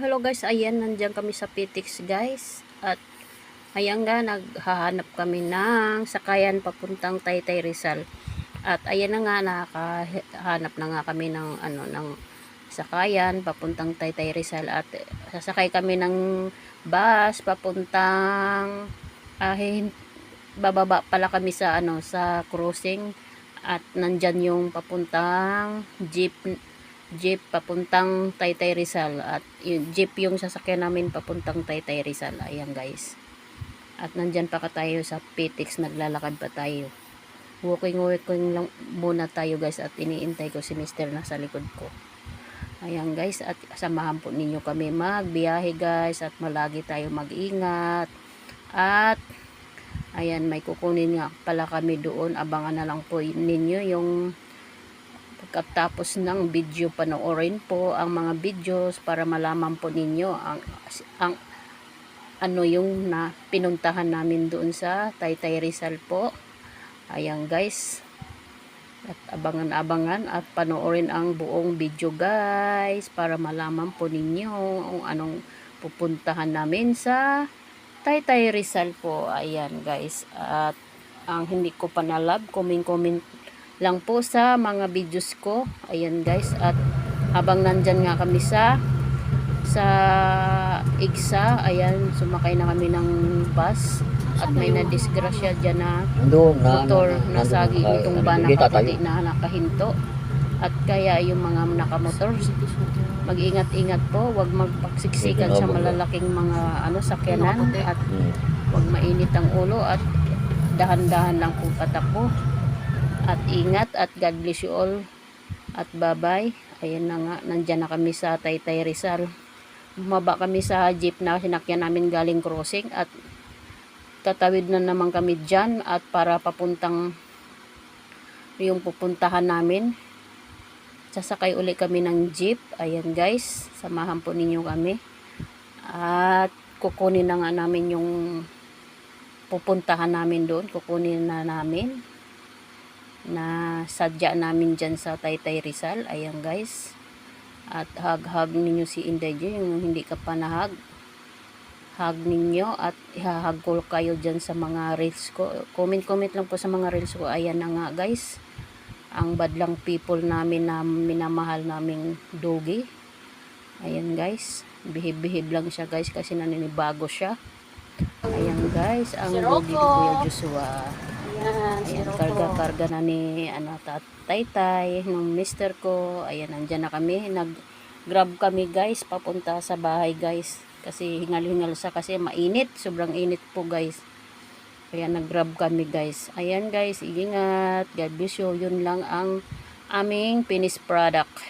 Hello guys. Ayan, nandiyan kami sa PTX guys. At ayan nga, naghahanap kami ng sakayan papuntang Taytay Rizal. At ayan na nga, nakakahanap na nga kami ng ng sakayan papuntang Taytay Rizal. At sasakay kami ng bus papuntang bababa pala kami sa sa crossing. At nandyan yung papuntang jeep papuntang Taytay Rizal, at yung jeep yung sasakyan namin papuntang Taytay Rizal. Ayan guys, at nandyan pa ka tayo sa PTX, naglalakad pa tayo, walking lang muna tayo guys, at iniintay ko si Mr. nasa likod ko. Ayan guys, at samahan po ninyo kami magbiyahe guys, at malagi tayo mag-ingat. At ayan, may kukunin nga pala kami doon, abangan na lang po ninyo yung pagkatapos ng video. Panoorin po ang mga videos para malaman po ninyo ang yung na pinuntahan namin doon sa Taytay Rizal po. Ayan guys, at abangan at panoorin ang buong video guys para malaman po ninyo kung anong pupuntahan namin sa Taytay Rizal po. Ayan guys, at ang hindi ko pa na-love, comment lang po sa mga videos ko. Ayan guys, at habang nandyan nga kami sa Igsa, ayan, sumakay na kami ng bus, at may nadisgrasya dyan na motor, nasagi itong ba nakaputi na nakahinto. At kaya yung mga nakamotor, mag-ingat-ingat po, wag magpagsiksikan sa malalaking mga sakyanan, at wag mainit ang ulo, at dahan-dahan lang po patakbo. At ingat, at God bless you all, at bye bye. Ayan na nga, nandyan na kami sa Taytay Rizal. Bumaba kami sa jeep na sinakyan namin galing crossing, at tatawid na naman kami dyan, at para papuntang yung pupuntahan namin, sasakay uli kami ng jeep. Ayan guys, samahan po ninyo kami, at kukunin na nga namin yung pupuntahan namin doon. Kukunin na namin na sadya namin dyan sa Taytay Rizal. Ayan guys, at hug ninyo si Inday dyan, yung hindi ka pa na hug ninyo, at ihahag ko kayo dyan sa mga reels ko. Comment lang po sa mga reels ko. Ayan na nga guys, ang badlang people namin na minamahal naming dogi. Ayan guys, bihib lang siya guys, kasi naninibago siya. Ayan guys, ang dogi ni Kuya Joshua. Ayan, karga na ni Taytay ng mister ko. Ayan, nandyan na kami, nag-grab kami guys papunta sa bahay guys, kasi hingal siya kasi mainit, sobrang init po guys. Kaya nag-grab kami guys. Ayan guys, ingat, God bless you. Yun lang ang aming finished product.